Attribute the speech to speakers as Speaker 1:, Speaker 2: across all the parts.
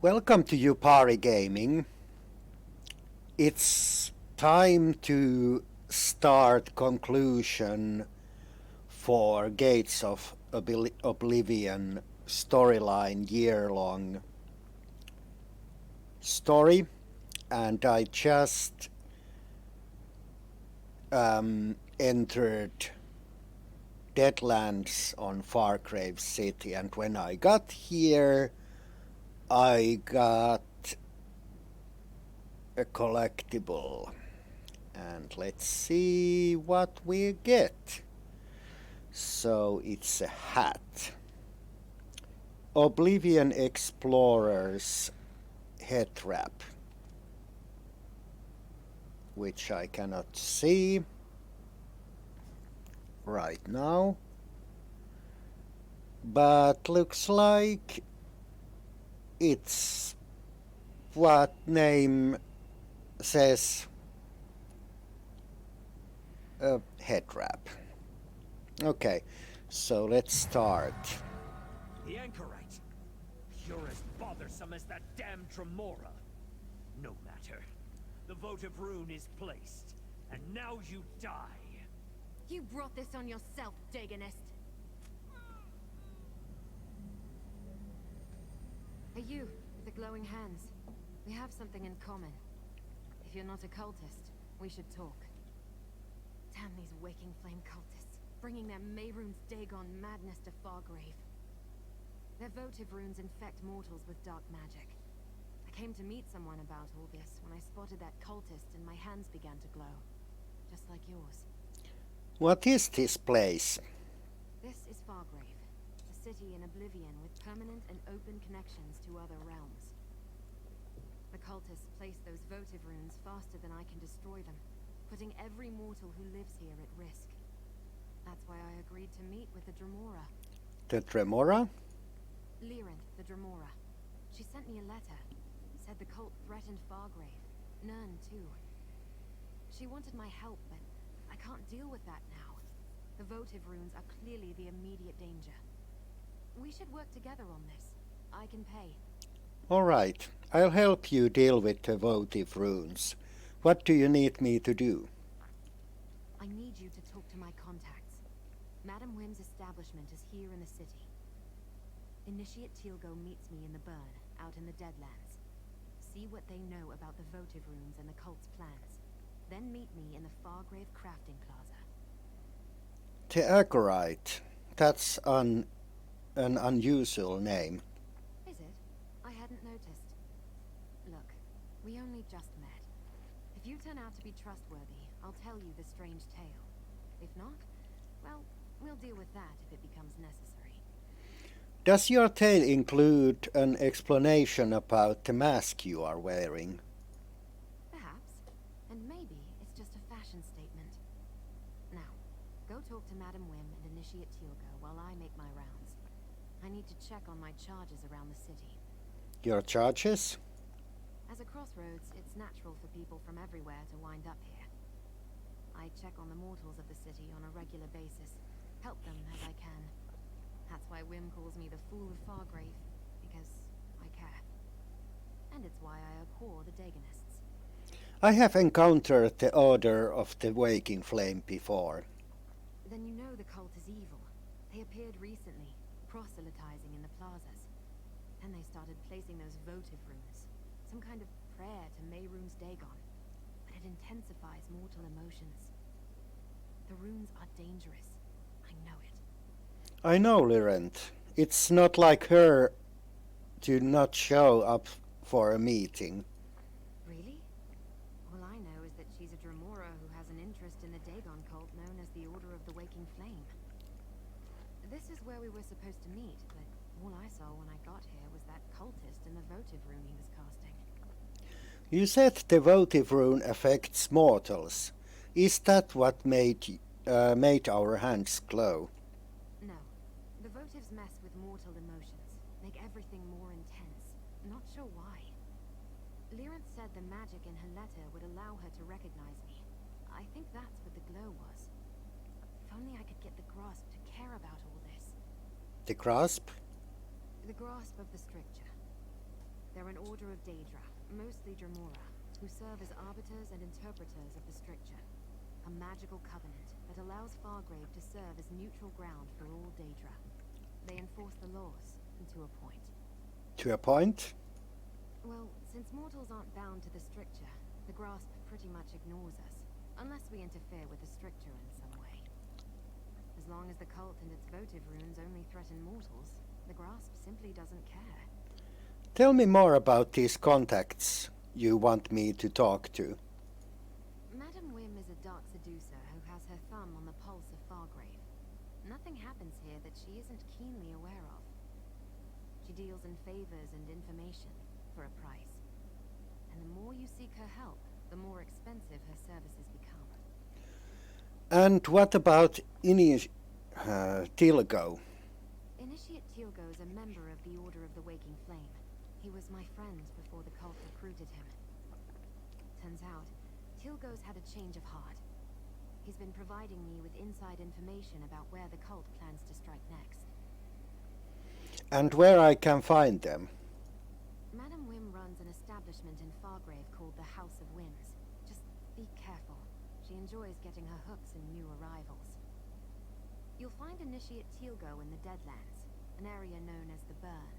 Speaker 1: Welcome to Upari Gaming. It's time to start conclusion for Gates of Oblivion storyline, year-long story, and I just entered Deadlands on Fargrave City, and when I got here I got a collectible, and let's see what we get. So it's a hat. Oblivion Explorer's head wrap, which I cannot see right now, but looks like it's what name says, a head wrap. Okay, so let's start.
Speaker 2: The anchorite. You're as bothersome as that damn Tremora. No matter. The votive rune is placed, and now you die.
Speaker 3: You brought this on yourself, Dagonist. Are you, with the glowing hands? We have something in common. If you're not a cultist, we should talk. Damn these waking flame cultists, bringing their Mehrunes Dagon madness to Fargrave. Their votive runes infect mortals with dark magic. I came to meet someone about all this when I spotted that cultist and my hands began to glow. Just like yours.
Speaker 1: What is this place?
Speaker 3: This is Fargrave, a city in Oblivion with permanent and open connections to other realms. The cultists place those votive runes faster than I can destroy them, putting every mortal who lives here at risk. That's why I agreed to meet with the Dremora.
Speaker 1: The Tremora?
Speaker 3: Lyranth, the Dremora. She sent me a letter. Said the cult threatened Fargrave. Nern, too. She wanted my help, but I can't deal with that now. The votive runes are clearly the immediate danger. We should work together on this. I can pay.
Speaker 1: Alright, I'll help you deal with the votive runes. What do you need me to do?
Speaker 3: I need you to talk to my contacts. Madam Wim's establishment is here in the city. Initiate Teal'go meets me in the burn, out in the Deadlands. See what they know about the votive runes and the cult's plans. Then meet me in the Fargrave Crafting Plaza.
Speaker 1: The Agorite. That's an unusual name.
Speaker 3: Is it? I hadn't noticed. Look, we only just met. If you turn out to be trustworthy, I'll tell you the strange tale. If not, well, we'll deal with that if it becomes necessary.
Speaker 1: Does your tale include an explanation about the mask you are wearing?
Speaker 3: Perhaps. And maybe it's just a fashion statement. Now, go talk to Madam Wim and initiate Teal'go while I make my rounds. I need to check on my charges around the city.
Speaker 1: Your charges?
Speaker 3: As a crossroads, it's natural for people from everywhere to wind up here. I check on the mortals of the city on a regular basis, help them as I can. That's why Wim calls me the Fool of Fargrave, because I care. And it's why I abhor the Dagonists.
Speaker 1: I have encountered the Order of the Waking Flame before.
Speaker 3: Then you know the cult is evil. They appeared recently, proselytizing in the plazas. Then they started placing those votive runes. Some kind of prayer to Mehrunes Dagon. But it intensifies mortal emotions. The runes are dangerous. I know it.
Speaker 1: I know, Lyranth. It's not like her to not show up for a meeting.
Speaker 3: Really? All I know is that she's a Dremora who has an interest in the Dagon cult known as the Order of the Waking Flame. This is where we were supposed to meet, but all I saw when I got here was that cultist and the votive rune he was casting.
Speaker 1: You said the votive rune affects mortals. Is that what made our hands glow?
Speaker 3: No. The votives mess with mortal emotions, make everything more intense. Not sure why. Lyranth said the magic in her letter would allow her to recognize me. I think that's what the glow was. If only I could get the grasp to care about all this.
Speaker 1: The grasp?
Speaker 3: The grasp of the stricture. They're an order of Daedra, mostly Dremora, who serve as arbiters and interpreters of the Stricture. A magical covenant that allows Fargrave to serve as neutral ground for all Daedra. They enforce the laws, to a point.
Speaker 1: To a point?
Speaker 3: Well, since mortals aren't bound to the Stricture, the Grasp pretty much ignores us, unless we interfere with the Stricture in some way. As long as the cult and its votive runes only threaten mortals, the Grasp simply doesn't care.
Speaker 1: Tell me more about these contacts you want me to talk to.
Speaker 3: Madam Wim is a dark seducer who has her thumb on the pulse of Fargrave. Nothing happens here that she isn't keenly aware of. She deals in favors and information for a price. And the more you seek her help, the more expensive her services become.
Speaker 1: And what about Tilgo?
Speaker 3: Initiate Tilgo is a member of the Order of the Waking Flame. He was my friend before the cult recruited him. Turns out, Tilgo's had a change of heart. He's been providing me with inside information about where the cult plans to strike next.
Speaker 1: And where I can find them?
Speaker 3: Madam Wim runs an establishment in Fargrave called the House of Winds. Just be careful. She enjoys getting her hooks in new arrivals. You'll find Initiate Tilgo in the Deadlands, an area known as the Burn.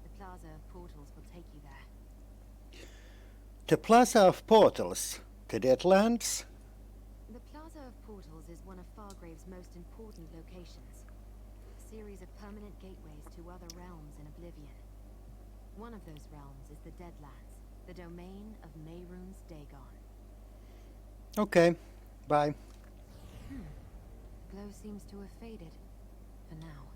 Speaker 3: The Plaza of Portals will take you there.
Speaker 1: The Plaza of Portals? The Deadlands?
Speaker 3: The Plaza of Portals is one of Fargrave's most important locations. A series of permanent gateways to other realms in Oblivion. One of those realms is the Deadlands, the domain of Mehrunes Dagon.
Speaker 1: Okay, bye.
Speaker 3: The glow seems to have faded, for now.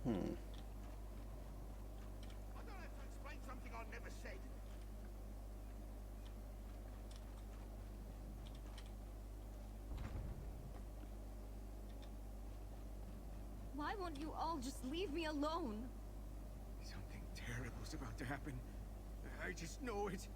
Speaker 4: I don't have to explain something I never said.
Speaker 5: Why won't you all just leave me alone?
Speaker 4: Something terrible's about to happen. I just know it.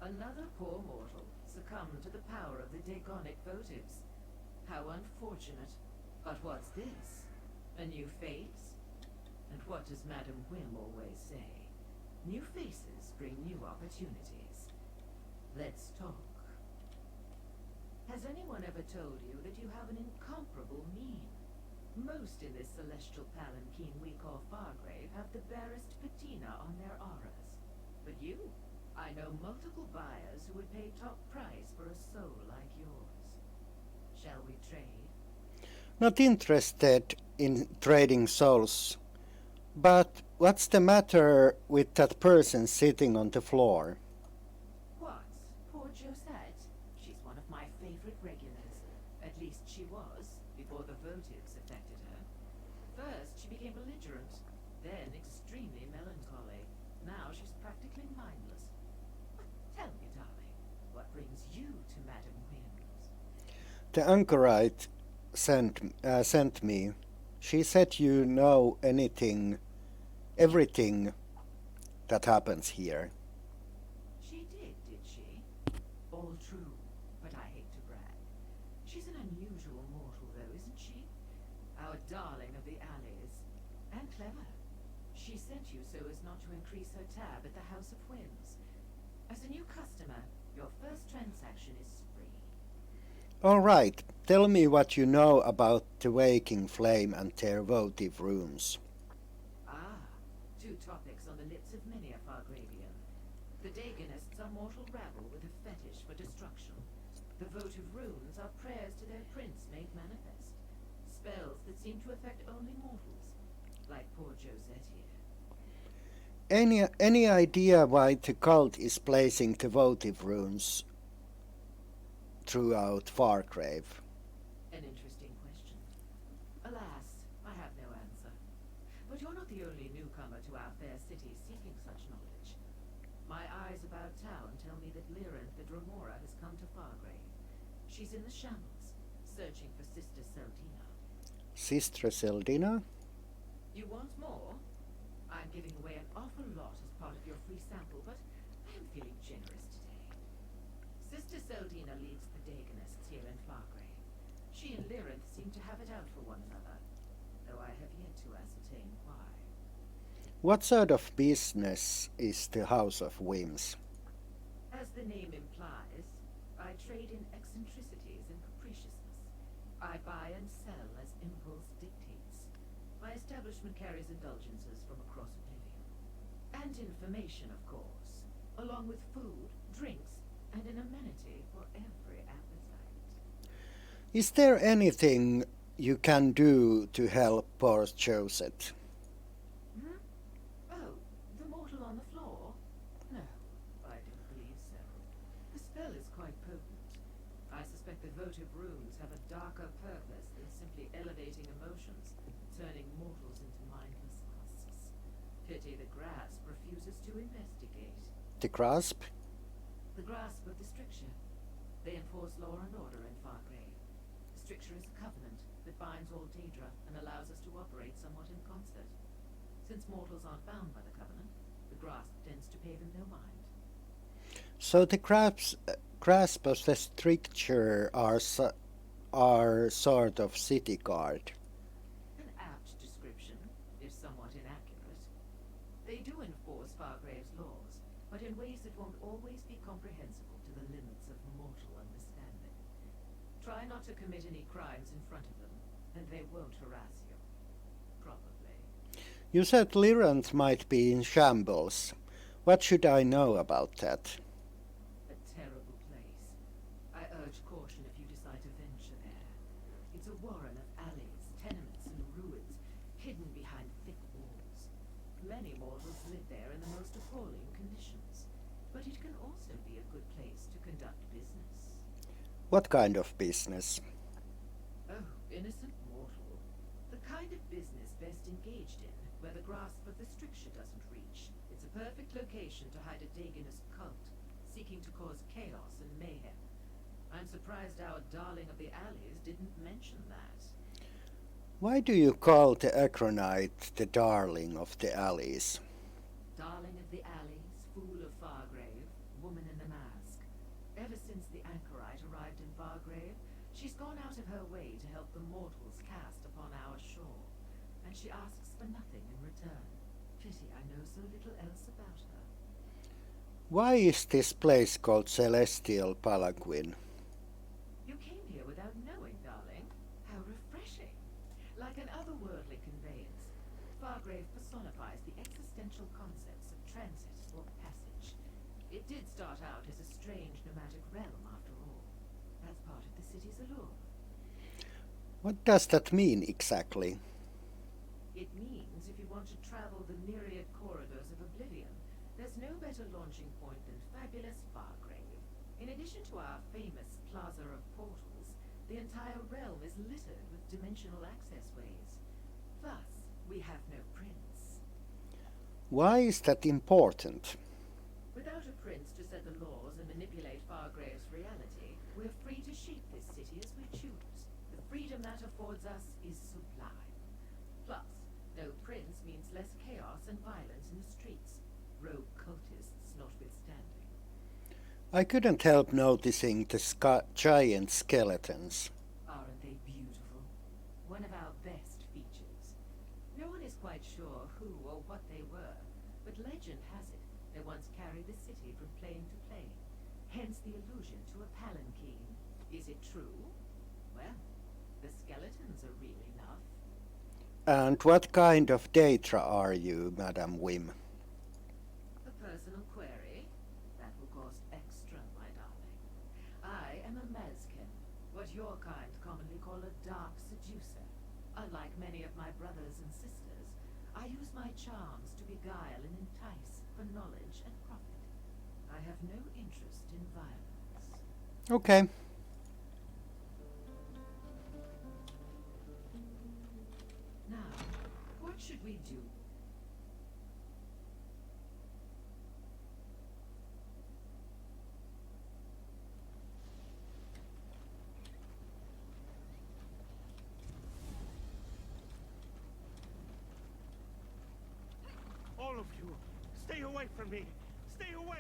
Speaker 6: Another poor mortal succumbed to the power of the Dagonic votives. How unfortunate. But what's this? A new face? And what does Madam Wim always say? New faces bring new opportunities. Let's talk. Has anyone ever told you that you have an incomparable mien? Most in this celestial palanquin we call Fargrave have the barest patina on their auras. But you? I know multiple buyers who would pay top price for a soul like yours. Shall we trade?
Speaker 1: Not interested in trading souls. But what's the matter with that person sitting on the floor?
Speaker 6: What? Poor Josette? She's one of my favorite regulars. At least she was, before the votives affected her. First, she became belligerent, then extremely melancholy. Now she's practically mindless. Tell me, darling, what brings you to Madam Wim's?
Speaker 1: The anchorite sent me. She said you know everything that happens here.
Speaker 6: She did she? All true, but I hate to brag. She's an unusual mortal, though, isn't she? Our darling of the alleys. And clever. She sent you so as not to increase her tab at the House of Winds. As a new customer, your first transaction is free.
Speaker 1: All right, tell me what you know about the Waking Flame and their votive runes.
Speaker 6: Ah, two topics on the lips of many a Fargravian. The Dagonists are mortal rabble with a fetish for destruction. The votive runes are prayers to their prince made manifest. Spells that seem to affect only mortals, like poor Josette here.
Speaker 1: Any idea why the cult is placing the votive runes throughout Fargrave?
Speaker 6: An interesting But you're not the only newcomer to our fair city seeking such knowledge. My eyes about town tell me that Lyranth the Dremora has come to Fargrave. She's in the shambles, searching for Sister Seldina.
Speaker 1: Sister Seldina?
Speaker 6: You want more? I'm giving away an awful lot as part of your free sample, but I am feeling generous today. Sister Seldina leads the Dagonists here in Fargrave. She and Lyranth seem to have it out for one another, though I have yet to ascertain why.
Speaker 1: What sort of business is the House of Whims?
Speaker 6: As the name implies, I trade in eccentricities and capriciousness. I buy and sell as impulse dictates. My establishment carries indulgences from across Oblivion. And information, of course, along with food, drinks, and an amenity for every appetite.
Speaker 1: Is there anything you can do to help poor Josette?
Speaker 6: Hmm? Oh, the mortal on the floor? No, I don't believe so. The spell is quite potent. I suspect the votive runes have a darker purpose than simply elevating emotions, turning mortals into mindless husks. Pity the grasp refuses to investigate.
Speaker 1: The grasp?
Speaker 6: The grasp of the stricture. They enforce law and order in Fargrave. The stricture is a covenant that binds all Daedra and allows us to operate somewhat in concert. Since mortals aren't bound by the covenant, the grasp tends to pay them no mind.
Speaker 1: So the grasp of the stricture are sort of city guard.
Speaker 6: An apt description, if somewhat inaccurate. They do enforce Fargrave's laws, but in ways that won't always be comprehensible to the limits of mortal understanding. Try not to commit any crimes in front of them, and they won't harass you. Probably.
Speaker 1: You said Lyranth might be in shambles. What should I know about that?
Speaker 6: A terrible place. I urge caution if you decide to venture there. It's a warren of alleys, tenements, and ruins, hidden behind thick walls. Many mortals live there in the most appalling conditions. But it can also be a good place to conduct business.
Speaker 1: What kind of business?
Speaker 6: Oh, innocent mortal. The kind of business best engaged in, where the grasp of the stricture doesn't reach. It's a perfect location to hide a Dagonist cult, seeking to cause chaos and mayhem. I'm surprised our darling of the alleys didn't mention that.
Speaker 1: Why do you call the Acronite the darling of the alleys?
Speaker 6: Darling of the alleys, fool of Fargrave, woman in the mask. Ever since the anchorite arrived in Fargrave, she's gone out of her way to help the mortals cast upon our shore. And she asks for nothing in return. Pity I know so little else about her.
Speaker 1: Why is this place called Celestial Palaguin?
Speaker 6: You came here without knowing, darling. How refreshing. Like an otherworldly conveyance, Fargrave personifies the existential concepts of transit or passage. It did start out as a strange nomadic realm, after all. That's part of the city's allure.
Speaker 1: What does that mean exactly?
Speaker 6: It means if you want to travel the myriad corridors of Oblivion, there's no better launching point than fabulous Fargrave. In addition to our famous Plaza of Portals, the entire realm is littered with dimensional access ways. Thus, we have no prince.
Speaker 1: Why is that important?
Speaker 6: Without a prince to set the laws and manipulate Fargrave's reality, we're free to shape this city as we choose. The freedom that affords us is sublime. Plus, no prince means less chaos and violence in the streets, rogue cultists notwithstanding.
Speaker 1: I couldn't help noticing the giant skeletons.
Speaker 6: Aren't they beautiful? One of our best features. No one is quite sure who or what they were, but legend has it they once carried the city from plane to plane, hence the allusion to a palanquin. Is it true? Well, the skeletons are real enough.
Speaker 1: And what kind of Daedra are you, Madam Whim?
Speaker 6: A personal query? That will cost extra, my darling. I am a Mazken, what your kind commonly call a dark seducer. Unlike many of my brothers and sisters, I use my charms to beguile and entice for knowledge and profit. I have no interest in violence.
Speaker 1: Okay.
Speaker 6: Now, what should we do.
Speaker 2: All of you, stay away from me! Stay away!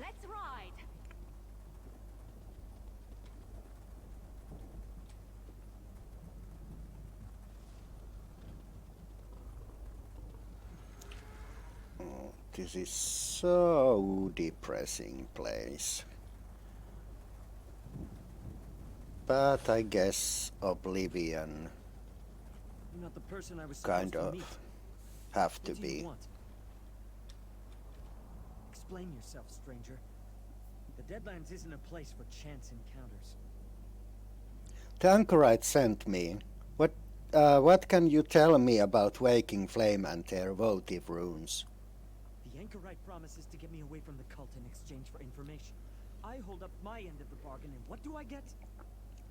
Speaker 3: Let's ride!
Speaker 1: This is so depressing place. But I guess Oblivion
Speaker 2: You're not the person I was
Speaker 1: kind
Speaker 2: supposed
Speaker 1: of
Speaker 2: to meet.
Speaker 1: have to
Speaker 2: What do you
Speaker 1: be.
Speaker 2: want? Explain yourself, stranger. The Deadlands isn't a place for chance encounters.
Speaker 1: The anchorite sent me. What can you tell me about Waking Flame and their votive runes?
Speaker 2: The anchorite promises to get me away from the cult in exchange for information. I hold up my end of the bargain, and what do I get?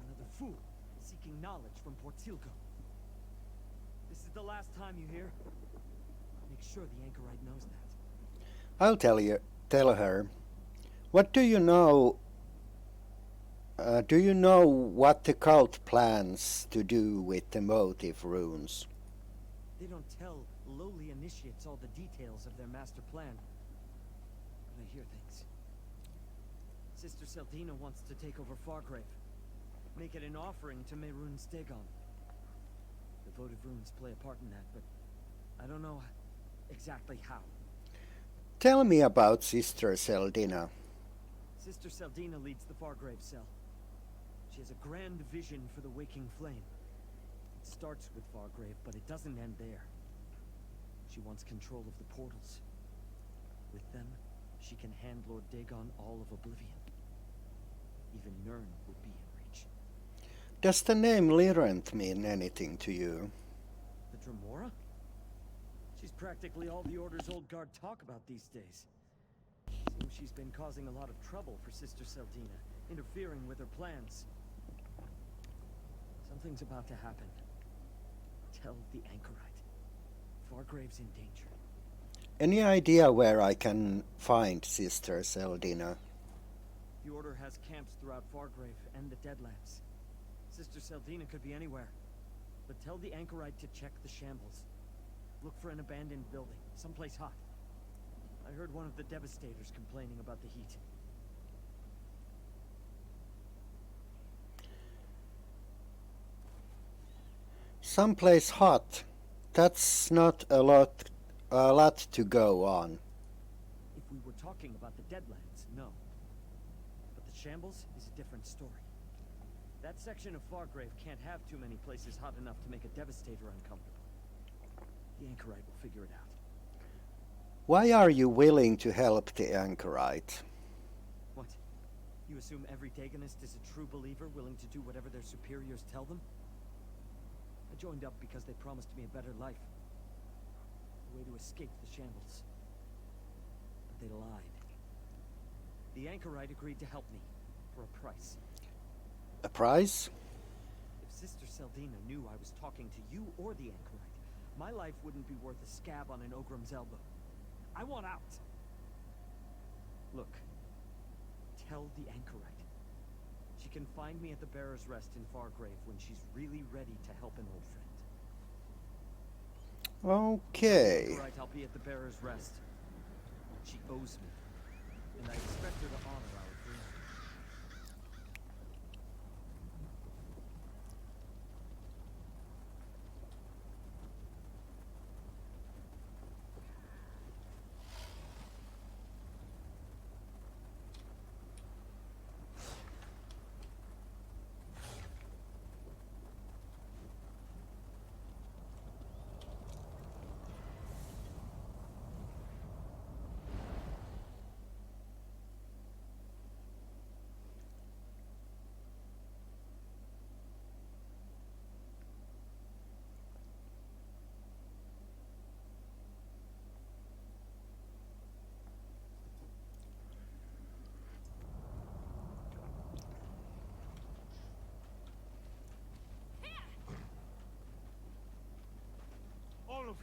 Speaker 2: Another fool seeking knowledge from Portilco. This is the last time you hear. Make sure the anchorite knows that.
Speaker 1: I'll tell her. What do you know? Do you know what the cult plans to do with the motive runes?
Speaker 2: They don't tell lowly initiates all the details of their master plan. But I hear things. Sister Seldina wants to take over Fargrave. Make it an offering to Mehrunes Dagon. The votive runes play a part in that, but I don't know exactly how.
Speaker 1: Tell me about Sister Seldina.
Speaker 2: Sister Seldina leads the Fargrave cell. She has a grand vision for the Waking Flame. It starts with Fargrave, but it doesn't end there. She wants control of the portals. With them, she can hand Lord Dagon all of Oblivion. Even Nirn would be in reach.
Speaker 1: Does the name Lyrant mean anything to you?
Speaker 2: The Dremora? She's practically all the Order's old guard talk about these days. Seems she's been causing a lot of trouble for Sister Seldina, interfering with her plans. Something's about to happen. Tell the anchorite. Fargrave's in danger.
Speaker 1: Any idea where I can find Sister Seldina?
Speaker 2: The Order has camps throughout Fargrave and the Deadlands. Sister Seldina could be anywhere. But tell the anchorite to check the shambles. Look for an abandoned building, someplace hot. I heard one of the Devastators complaining about the heat.
Speaker 1: Someplace hot. That's not a lot to go on.
Speaker 2: If we were talking about the Deadlands, no. But the shambles is a different story. That section of Fargrave can't have too many places hot enough to make a Devastator uncomfortable. The anchorite will figure it out.
Speaker 1: Why are you willing to help the anchorite?
Speaker 2: What? You assume every Dagonist is a true believer willing to do whatever their superiors tell them? I joined up because they promised me a better life. A way to escape the shambles. But they lied. The anchorite agreed to help me, for a price.
Speaker 1: A prize?
Speaker 2: If Sister Seldina knew I was talking to you or the anchorite, my life wouldn't be worth a scab on an Ogrim's elbow. I want out! Look, tell the anchorite. She can find me at the Bearer's Rest in Fargrave when she's really ready to help an old friend.
Speaker 1: Okay.
Speaker 2: Anchorite, I'll be at the Bearer's Rest. She owes me, and I expect her to honor our agreement.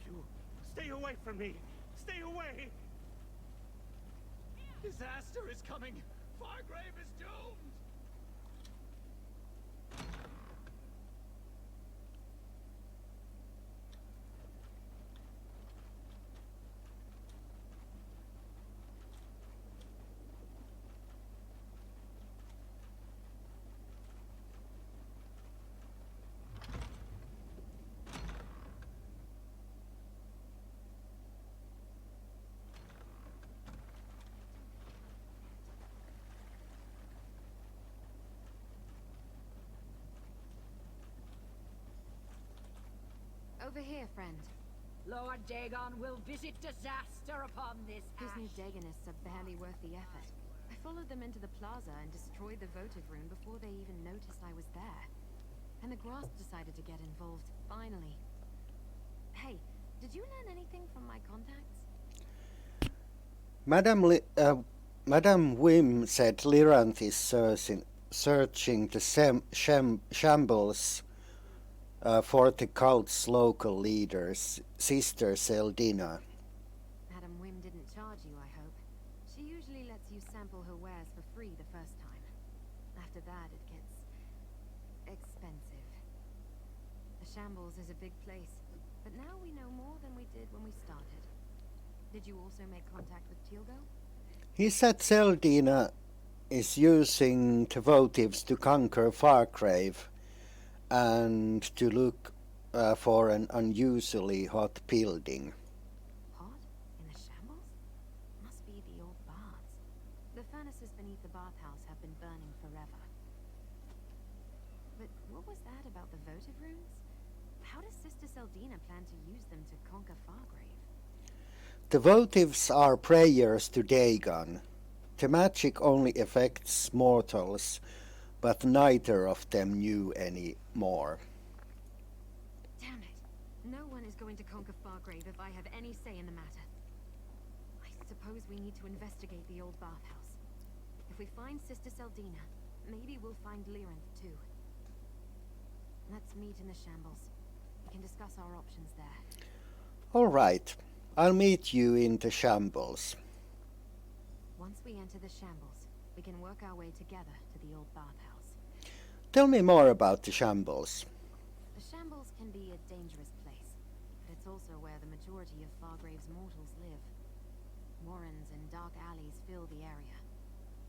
Speaker 4: you. Stay away from me. Stay away. Disaster is coming. Fargrave is doomed.
Speaker 3: Over here, friend.
Speaker 7: Lord Dagon will visit disaster upon this
Speaker 3: These new
Speaker 7: ash.
Speaker 3: Dagonists are barely worth the effort. I followed them into the plaza and destroyed the votive rune before they even noticed I was there. And the grass decided to get involved, finally. Hey, did you learn anything from my contacts?
Speaker 1: Madame Wim said Lyranth is searching the shambles for the cult's local leaders, Sister Seldina.
Speaker 3: Madam Wim didn't charge you, I hope. She usually lets you sample her wares for free the first time. After that, it gets expensive. The shambles is a big place, but now we know more than we did when we started. Did you also make contact with Tilgo?
Speaker 1: He said Seldina is using the votives to conquer Fargrave and to look for an unusually hot building.
Speaker 3: Hot? In the shambles? Must be the old baths. The furnaces beneath the bathhouse have been burning forever. But what was that about the votive runes? How does Sister Seldina plan to use them to conquer Fargrave?
Speaker 1: The votives are prayers to Dagon. The magic only affects mortals, but neither of them knew any more.
Speaker 3: Damn it! No one is going to conquer Fargrave if I have any say in the matter. I suppose we need to investigate the old bathhouse. If we find Sister Seldina, maybe we'll find Lyranth too. Let's meet in the shambles. We can discuss our options there.
Speaker 1: All right, I'll meet you in the shambles.
Speaker 3: Once we enter the shambles, we can work our way together to the old bathhouse.
Speaker 1: Tell me more about the shambles.
Speaker 3: The shambles can be a dangerous place, but it's also where the majority of Fargrave's mortals live. Warrens and dark alleys fill the area.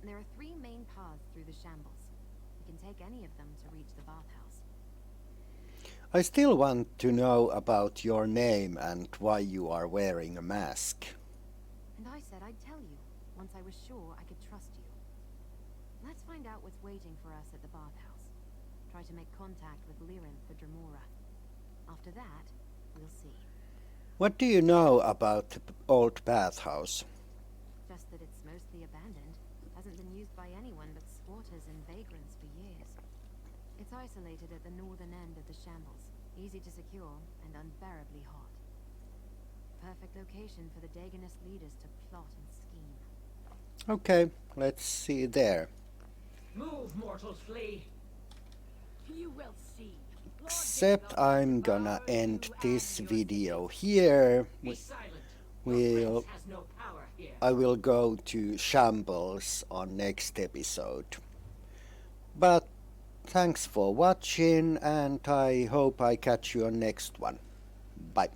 Speaker 3: There are 3 main paths through the shambles. We can take any of them to reach the bathhouse.
Speaker 1: I still want to know about your name and why you are wearing a mask.
Speaker 3: And I said I'd tell you, once I was sure I could trust you. Let's find out what's waiting for us at the bathhouse. Try to make contact with Lyranth for Dremora. After that, we'll see.
Speaker 1: What do you know about the old bathhouse?
Speaker 3: Just that it's mostly abandoned. Hasn't been used by anyone but squatters and vagrants for years. It's isolated at the northern end of the shambles. Easy to secure and unbearably hot. Perfect location for the Dagonist leaders to plot and scheme.
Speaker 1: Okay, let's see there.
Speaker 6: Move, mortals, flee.
Speaker 7: You will see. Lord
Speaker 1: Except
Speaker 7: Dagon
Speaker 1: I'm
Speaker 7: will
Speaker 1: gonna
Speaker 7: devour
Speaker 1: end
Speaker 7: you
Speaker 1: this
Speaker 7: and your
Speaker 1: video here.
Speaker 6: Be silent.
Speaker 1: We'll
Speaker 6: Your prince has no power here.
Speaker 1: I will go to shambles on next episode. But thanks for watching, and I hope I catch you on next one. Bye.